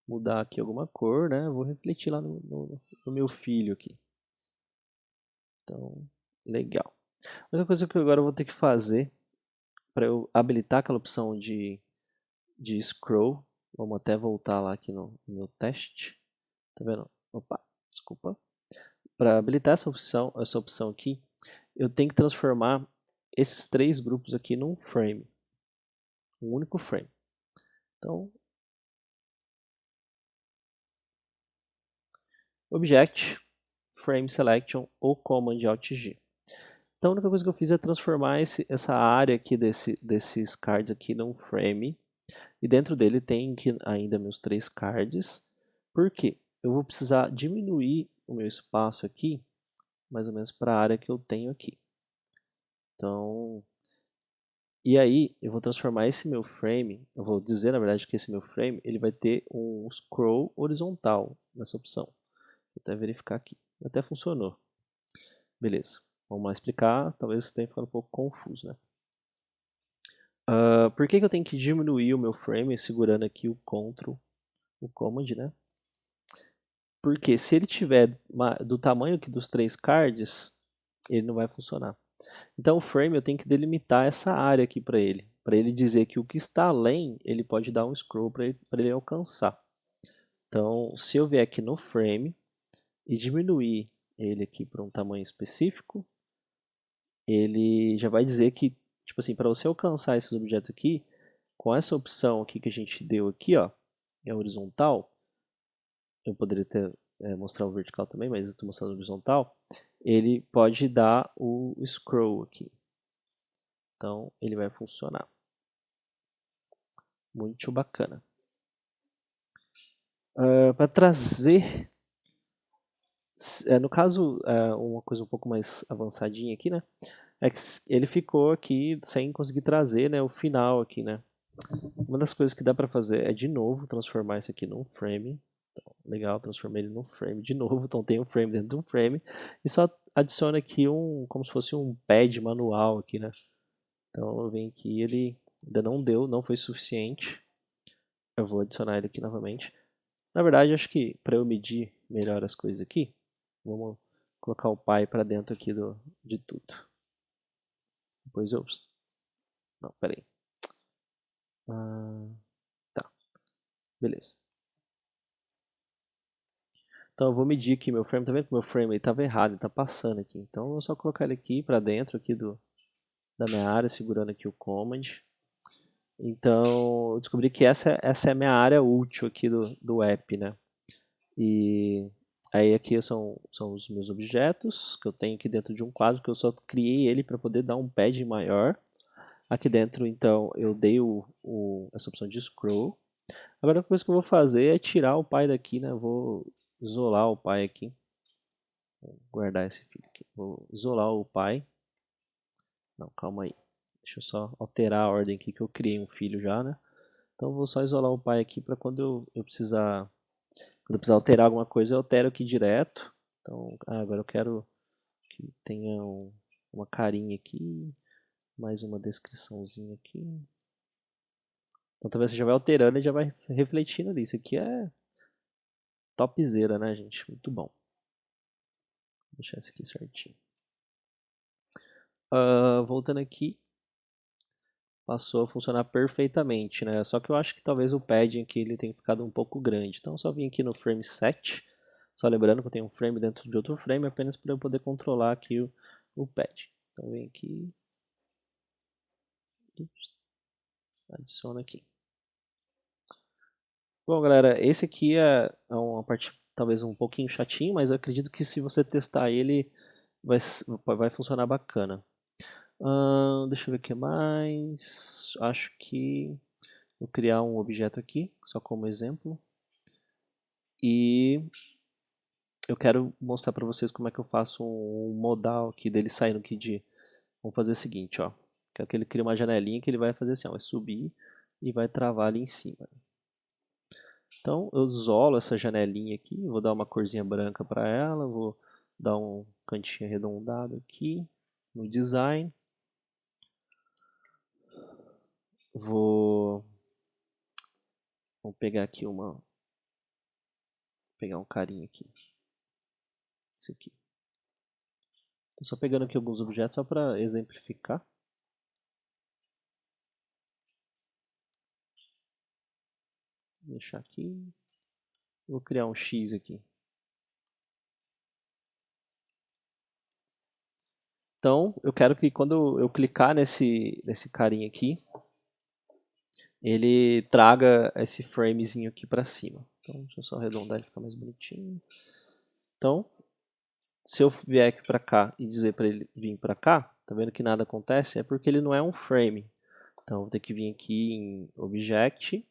mudar aqui alguma cor, né, eu vou refletir lá no meu filho aqui. Então, legal. A única coisa que agora eu vou ter que fazer para eu habilitar aquela opção de scroll, vamos até voltar lá aqui no meu teste. Tá vendo? Opa, desculpa. Para habilitar essa opção aqui, eu tenho que transformar esses 3 grupos aqui num frame. Um único frame. Então, Object, Frame Selection ou Command Alt G. Então a única coisa que eu fiz é transformar essa área aqui desses cards aqui num frame. E dentro dele tem ainda meus 3 cards. Por quê? Eu vou precisar diminuir o meu espaço aqui, mais ou menos para a área que eu tenho aqui. Então, e aí eu vou transformar esse meu frame, eu vou dizer na verdade que esse meu frame ele vai ter um scroll horizontal nessa opção. Vou até verificar aqui. Até funcionou. Beleza. Vamos lá explicar, talvez tenha ficado um pouco confuso, né? Por que eu tenho que diminuir o meu frame segurando aqui o Ctrl, o Command, né? Porque se ele tiver do tamanho aqui dos 3 cards, ele não vai funcionar. Então o frame eu tenho que delimitar essa área aqui para ele dizer que o que está além, ele pode dar um scroll para ele alcançar. Então, se eu vier aqui no frame e diminuir ele aqui para um tamanho específico, ele já vai dizer que, tipo assim, para você alcançar esses objetos aqui, com essa opção aqui que a gente deu aqui, ó, é horizontal, eu poderia ter mostrar o vertical também, mas eu estou mostrando o horizontal, ele pode dar o scroll aqui. Então, ele vai funcionar. Muito bacana. Para trazer, no caso, uma coisa um pouco mais avançadinha aqui, né? É que ele ficou aqui sem conseguir trazer, né, o final aqui, né? Uma das coisas que dá para fazer é de novo transformar isso aqui num frame. Então, legal, transformei ele num frame de novo. Então tem um frame dentro de um frame e só adiciona aqui como se fosse um pad manual aqui, né? Então eu venho aqui, ele ainda não deu, não foi suficiente. Eu vou adicionar ele aqui novamente. Na verdade, acho que para eu medir melhor as coisas aqui, vamos colocar o pi para dentro aqui de tudo. Depois eu... Não, peraí. Tá, beleza. Então eu vou medir aqui meu frame, tá vendo que meu frame estava errado, ele está passando aqui. Então eu vou só colocar ele aqui para dentro aqui da minha área, segurando aqui o Command. Então eu descobri que essa é a minha área útil aqui do app, né? E aí aqui são os meus objetos que eu tenho aqui dentro de um quadro que eu só criei ele para poder dar um pad maior. Aqui dentro, então, eu dei essa opção de scroll. Agora a coisa que eu vou fazer é tirar o pai daqui, né? Eu vou isolar o pai aqui. Vou guardar esse filho aqui. Vou isolar o pai. Não, calma aí. Deixa eu só alterar a ordem aqui que eu criei um filho já, né? Então eu vou só isolar o pai aqui para quando eu precisar alterar alguma coisa, eu altero aqui direto. Então, agora eu quero que tenha uma carinha aqui, mais uma descriçãozinha aqui. Então talvez você já vai alterando e já vai refletindo ali. Isso aqui é topzera, né, gente? Muito bom. Vou deixar isso aqui certinho. Voltando aqui, passou a funcionar perfeitamente, né? Só que eu acho que talvez o padding aqui ele tenha ficado um pouco grande. Então eu só vim aqui no frame set, só lembrando que eu tenho um frame dentro de outro frame, apenas para eu poder controlar aqui o pad. Então vem aqui e adiciona aqui. Bom, galera, esse aqui é uma parte talvez um pouquinho chatinho, mas eu acredito que se você testar ele, vai funcionar bacana. Deixa eu ver o que mais. Acho que vou criar um objeto aqui, só como exemplo. E eu quero mostrar para vocês como é que eu faço um modal aqui dele saindo aqui de... Vamos fazer o seguinte, ó. Quero que ele crie uma janelinha que ele vai fazer assim, ó, vai subir e vai travar ali em cima. Então eu isolo essa janelinha aqui, vou dar uma corzinha branca para ela, vou dar um cantinho arredondado aqui no design. Vou pegar aqui pegar um carinha aqui. Esse aqui. Estou só pegando aqui alguns objetos só para exemplificar. Vou deixar aqui. Vou criar um X aqui. Então, eu quero que quando eu clicar nesse carinha aqui, ele traga esse framezinho aqui para cima. Então, deixa eu só arredondar ele ficar mais bonitinho. Então, se eu vier aqui para cá e dizer para ele vir para cá, tá vendo que nada acontece? É porque ele não é um frame. Então, vou ter que vir aqui em Object,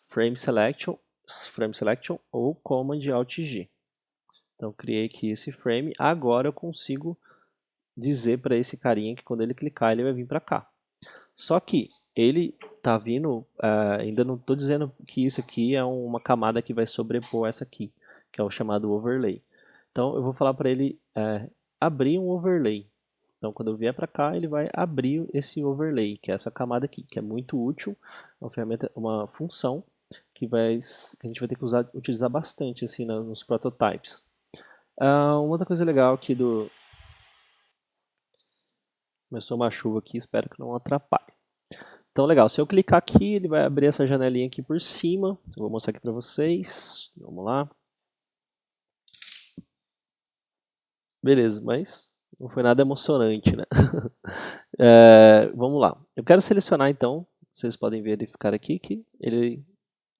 Frame Selection ou Command Alt G. Então, criei aqui esse frame. Agora eu consigo dizer para esse carinha que quando ele clicar, ele vai vir para cá. Só que ele tá vindo, ainda não estou dizendo que isso aqui é uma camada que vai sobrepor essa aqui, que é o chamado overlay. Então eu vou falar para ele abrir um overlay. Então quando eu vier para cá, ele vai abrir esse overlay, que é essa camada aqui, que é muito útil, uma ferramenta, uma função que a gente vai ter que utilizar bastante assim nos prototypes. Uma outra coisa legal aqui começou uma chuva aqui, espero que não atrapalhe. Então, legal, se eu clicar aqui, ele vai abrir essa janelinha aqui por cima. Eu vou mostrar aqui para vocês. Vamos lá. Beleza, mas não foi nada emocionante, né? Vamos lá. Eu quero selecionar, então, vocês podem verificar aqui que ele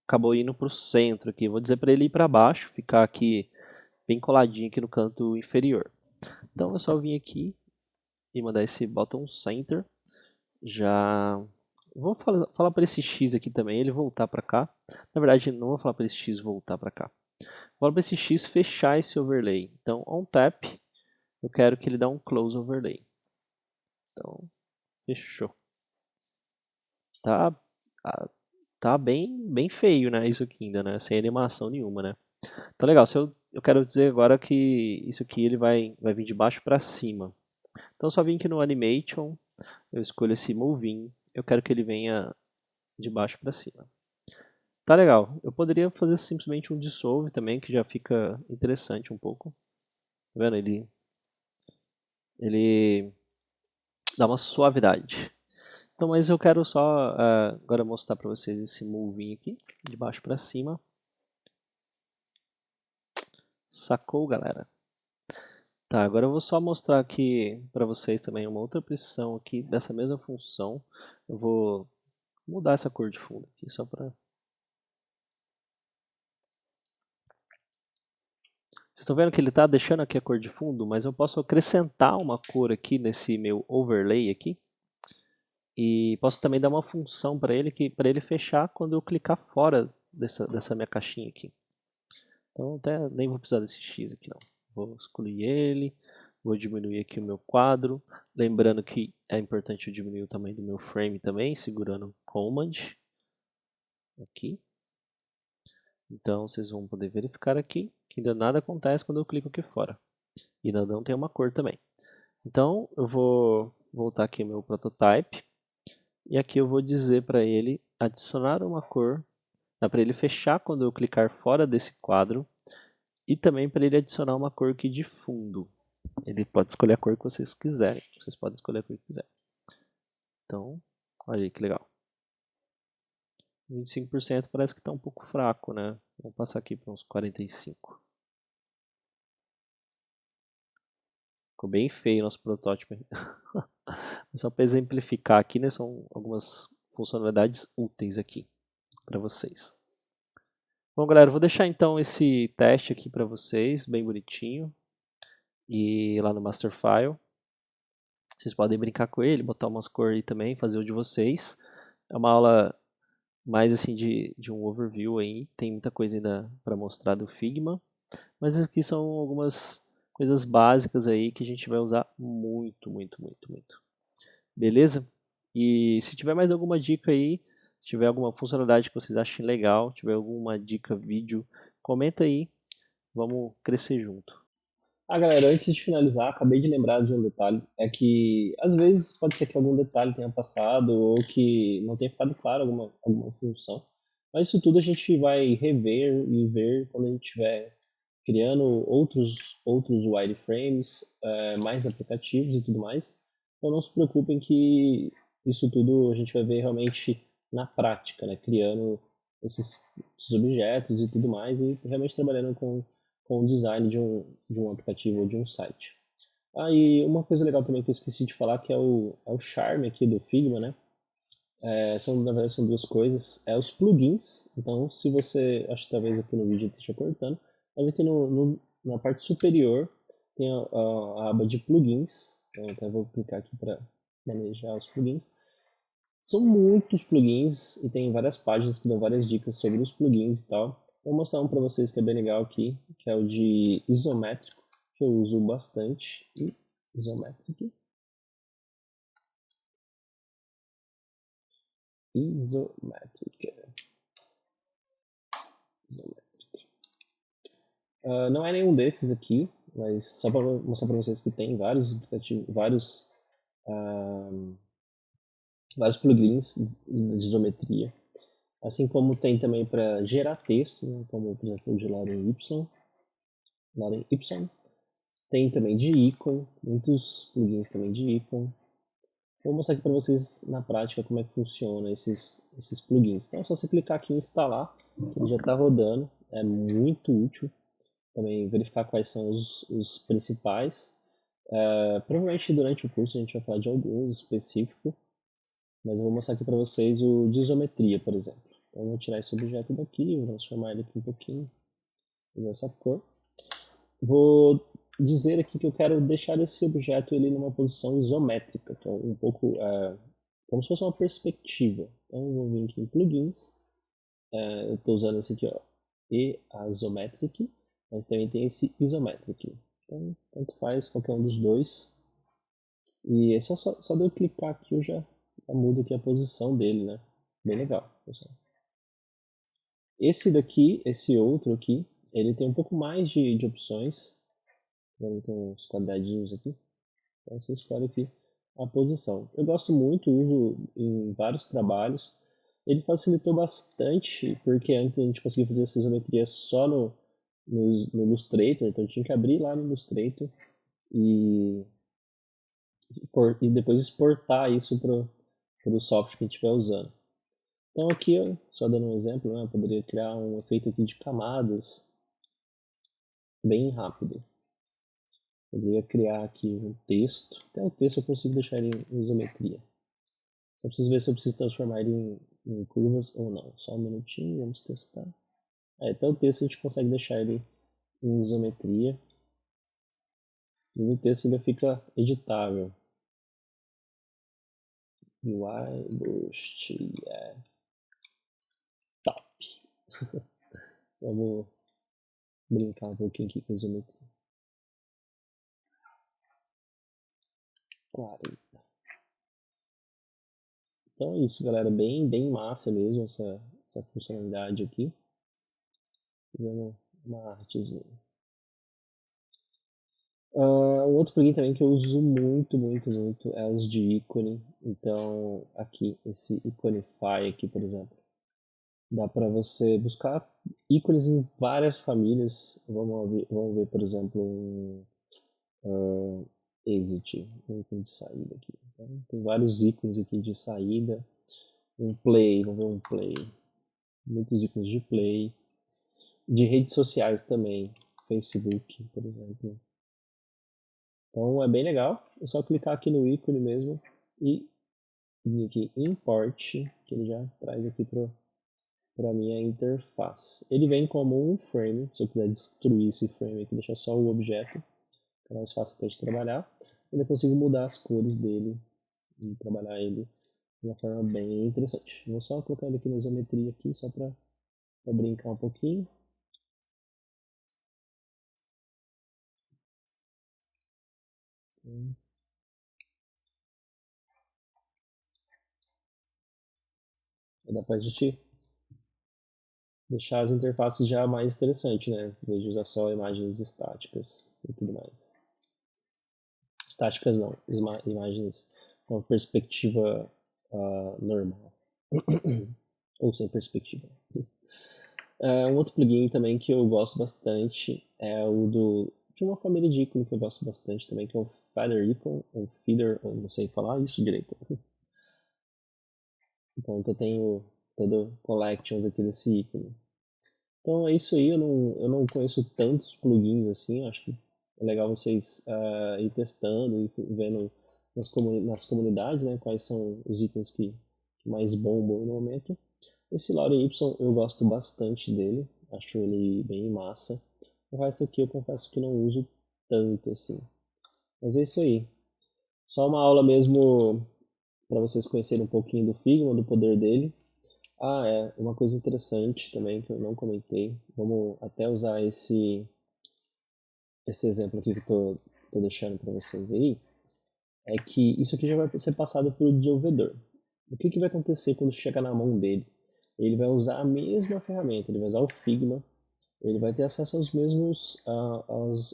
acabou indo para o centro aqui. Vou dizer para ele ir para baixo, ficar aqui bem coladinho aqui no canto inferior. Então, é só vir aqui e mandar esse bottom center. Já vou falar para esse X aqui também, ele voltar para cá. Na verdade, não vou falar para esse X voltar para cá. Vou para esse X fechar esse overlay. Então, on tap, eu quero que ele dê um close overlay. Então, fechou. Tá bem feio, né? Isso aqui ainda, né? Sem animação nenhuma, né? Então, legal. Eu quero dizer agora que isso aqui ele vai vir de baixo para cima. Então, só vim aqui no Animation, eu escolho esse Move In. Eu quero que ele venha de baixo para cima. Tá legal. Eu poderia fazer simplesmente um dissolve também, que já fica interessante um pouco. Tá vendo? Ele dá uma suavidade. Então, mas eu quero só agora mostrar para vocês esse moving aqui, de baixo para cima. Sacou, galera? Tá, agora eu vou só mostrar aqui para vocês também uma outra opção aqui dessa mesma função. Eu vou mudar essa cor de fundo aqui só para... Vocês estão vendo que ele está deixando aqui a cor de fundo, mas eu posso acrescentar uma cor aqui nesse meu overlay aqui. E posso também dar uma função para ele, para ele fechar quando eu clicar fora dessa minha caixinha aqui. Então até nem vou precisar desse X aqui não. Vou excluir ele, vou diminuir aqui o meu quadro. Lembrando que é importante eu diminuir o tamanho do meu frame também, segurando Command. Aqui. Então vocês vão poder verificar aqui que ainda nada acontece quando eu clico aqui fora. E ainda não tem uma cor também. Então eu vou voltar aqui ao meu prototype. E aqui eu vou dizer para ele adicionar uma cor, para ele fechar quando eu clicar fora desse quadro, e também para ele adicionar uma cor aqui de fundo. Ele pode escolher a cor que vocês quiserem, vocês podem escolher a cor que quiserem. Então, olha aí que legal. 25% parece que está um pouco fraco, né? Vamos passar aqui para uns 45%. Ficou bem feio o nosso protótipo. Só para exemplificar aqui, né, são algumas funcionalidades úteis aqui para vocês. Bom, galera, eu vou deixar então esse teste aqui para vocês, bem bonitinho, e lá no master file. Vocês podem brincar com ele, botar umas cores aí também, fazer o de vocês. É uma aula mais assim de um overview aí, tem muita coisa ainda para mostrar do Figma, mas aqui são algumas coisas básicas aí que a gente vai usar muito, muito, muito, muito. Beleza? E se tiver mais alguma dica aí, se tiver alguma funcionalidade que vocês achem legal, tiver alguma dica, vídeo, comenta aí, vamos crescer junto. Galera, antes de finalizar, acabei de lembrar de um detalhe, é que às vezes pode ser que algum detalhe tenha passado ou que não tenha ficado claro alguma função, mas isso tudo a gente vai rever e ver quando a gente estiver criando outros wireframes, mais aplicativos e tudo mais. Então não se preocupem que isso tudo a gente vai ver realmente na prática, né? Criando esses objetos e tudo mais e realmente trabalhando com o design de um aplicativo ou de um site. Ah, e uma coisa legal também que eu esqueci de falar, que é o charme aqui do Figma, né? Na verdade, são duas coisas. É os plugins. Então, se você, acho que talvez aqui no vídeo esteja cortando, mas aqui na parte superior tem a aba de plugins. Então, até vou clicar aqui para manejar os plugins. São muitos plugins e tem várias páginas que dão várias dicas sobre os plugins e tal. Vou mostrar um para vocês que é bem legal aqui, que é o de isométrico, que eu uso bastante. Isométrico. Isométrica. Não é nenhum desses aqui, mas só para mostrar para vocês que tem vários aplicativos, uh, vários plugins de isometria. Assim como tem também para gerar texto, né, como por exemplo o de Lorem Ipsum. Tem também de ícone, muitos plugins também de ícone. Vou mostrar aqui para vocês na prática como é que funciona esses plugins. Então é só você clicar aqui em instalar, que ele já está rodando, é muito útil. Também verificar quais são os principais. Provavelmente durante o curso a gente vai falar de alguns específicos, mas eu vou mostrar aqui para vocês o de isometria, por exemplo. Então eu vou tirar esse objeto daqui, vou transformar ele aqui um pouquinho nessa cor. Vou dizer aqui que eu quero deixar esse objeto ele numa posição isométrica, então um pouco como se fosse uma perspectiva. Então eu vou vir aqui em plugins, eu estou usando esse aqui, ó, Isometric, mas também tem esse Isometric. Então tanto faz qualquer um dos dois. E esse só de eu clicar aqui eu já mudo aqui a posição dele, né? Bem legal, pessoal. Esse daqui, esse outro aqui, ele tem um pouco mais de opções. Tem uns quadradinhos aqui. Então você escolhe aqui a posição. Eu gosto muito, uso em vários trabalhos. Ele facilitou bastante, porque antes a gente conseguia fazer essa isometria só no Illustrator, então eu tinha que abrir lá no Illustrator e depois exportar isso para o software que a gente estiver usando. Então aqui, só dando um exemplo, né, eu poderia criar um efeito aqui de camadas bem rápido. Poderia criar aqui um texto. Até o texto eu consigo deixar ele em isometria. Só preciso ver se eu preciso transformar ele em curvas ou não. Só um minutinho, vamos testar. Até o texto a gente consegue deixar ele em isometria. E no texto ainda fica editável. UI Boost, top. Vamos brincar um pouquinho aqui com a isometria. 40. Então é isso, galera. Bem massa mesmo essa funcionalidade aqui. Fazendo uma artezinha. Um outro plugin também que eu uso muito é os de ícone. Então, aqui, esse Iconify aqui, por exemplo. Dá para você buscar ícones em várias famílias. Vamos ver por exemplo, exit, um ícone de saída aqui. Então, tem vários ícones aqui de saída. Um play, vamos ver um play. Muitos ícones de play. De redes sociais também. Facebook, por exemplo. Então é bem legal. É só clicar aqui no ícone mesmo e vir aqui import, que ele já traz aqui para a minha interface. Ele vem como um frame, se eu quiser destruir esse frame aqui, deixar só o objeto, é mais fácil até de trabalhar. Ainda consigo mudar as cores dele e trabalhar ele de uma forma bem interessante. Vou só colocar ele aqui na isometria aqui, só para brincar um pouquinho. Dá pra gente deixar as interfaces já mais interessantes, né? Em vez de usar só imagens estáticas e tudo mais. Estáticas não, imagens com perspectiva normal. Ou sem perspectiva. Um outro plugin também que eu gosto bastante é o de uma família de ícone que eu gosto bastante também, que é o Feather Icon, ou Feather, ou não sei falar isso direito. Então que eu tenho todo collections aqui desse ícone. Então é isso aí, eu não conheço tantos plugins assim, acho que é legal vocês ir testando e vendo nas comunidades, né, quais são os itens que mais bombam no momento. Esse Lauren Y eu gosto bastante dele, acho ele bem massa. O resto aqui eu confesso que não uso tanto assim. Mas é isso aí. Só uma aula mesmo para vocês conhecerem um pouquinho do Figma, do poder dele. Ah, é, uma coisa interessante também que eu não comentei. Vamos até usar esse exemplo aqui que eu tô deixando para vocês aí. É que isso aqui já vai ser passado para o desenvolvedor. O que, que vai acontecer quando chegar na mão dele? Ele vai usar a mesma ferramenta, ele vai usar o Figma, ele vai ter acesso aos mesmos,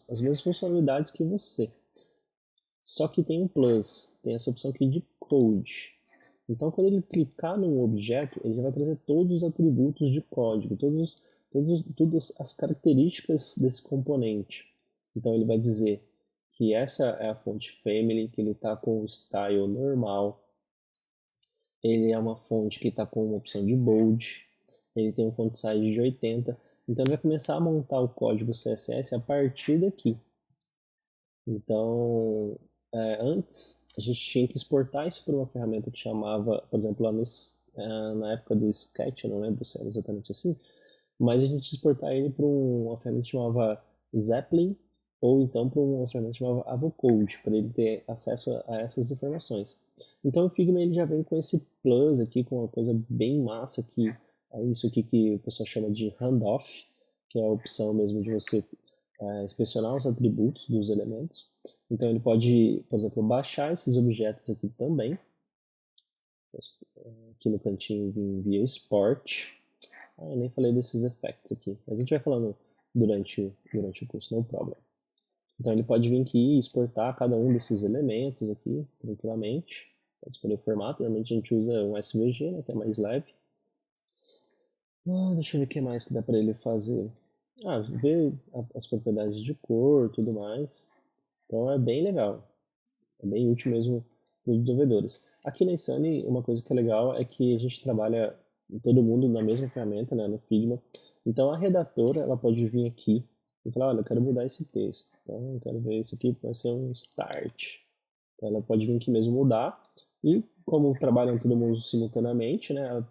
às mesmas funcionalidades que você. Só que tem um plus, tem essa opção aqui de code. Então, quando ele clicar num objeto, ele já vai trazer todos os atributos de código, todas as características desse componente. Então, ele vai dizer que essa é a fonte family, que ele está com o style normal, ele é uma fonte que está com uma opção de bold, ele tem um font size de 80. Então, ele vai começar a montar o código CSS a partir daqui. Então, antes a gente tinha que exportar isso para uma ferramenta que chamava, por exemplo, lá na época do Sketch, eu não lembro se era exatamente assim, mas a gente exportar ele para uma ferramenta que chamava Zeppelin, ou então para uma ferramenta que chamava Avocode, para ele ter acesso a essas informações. Então o Figma ele já vem com esse plus aqui, com uma coisa bem massa, que é isso aqui que o pessoal chama de handoff, que é a opção mesmo de você inspecionar os atributos dos elementos. Então ele pode, por exemplo, baixar esses objetos aqui também. Aqui no cantinho via export. Eu nem falei desses effects aqui, mas a gente vai falando durante o curso, no problem. Então ele pode vir aqui e exportar cada um desses elementos aqui, tranquilamente. Pode escolher o formato, normalmente a gente usa um SVG, né, que é mais leve. Deixa eu ver o que mais que dá para ele fazer. Ver as propriedades de cor, tudo mais. Então é bem legal. É bem útil mesmo para os desenvolvedores. Aqui na Insane, uma coisa que é legal é que a gente trabalha todo mundo na mesma ferramenta, né, no Figma. Então a redatora ela pode vir aqui e falar, olha, eu quero mudar esse texto. Então eu quero ver isso aqui vai ser um start. Então ela pode vir aqui mesmo mudar e como trabalham todo mundo simultaneamente, né,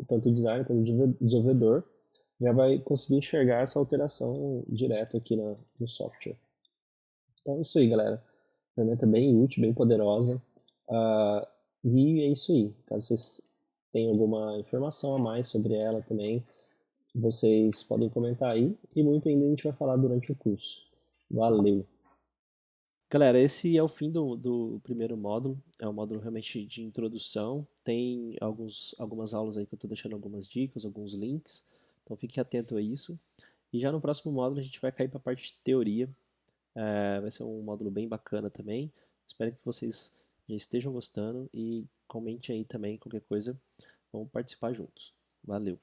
tanto o designer quanto o desenvolvedor, já vai conseguir enxergar essa alteração direto aqui no software. Então é isso aí, galera. Ferramenta bem útil, bem poderosa. E é isso aí. Caso vocês tenham alguma informação a mais sobre ela também, vocês podem comentar aí. E muito ainda a gente vai falar durante o curso. Valeu! Galera, esse é o fim do primeiro módulo. É um módulo realmente de introdução. Tem algumas aulas aí que eu estou deixando algumas dicas, alguns links. Então fique atento a isso. E já no próximo módulo a gente vai cair para a parte de teoria. Vai ser um módulo bem bacana também. Espero que vocês já estejam gostando e comente aí também qualquer coisa. Vamos participar juntos. Valeu!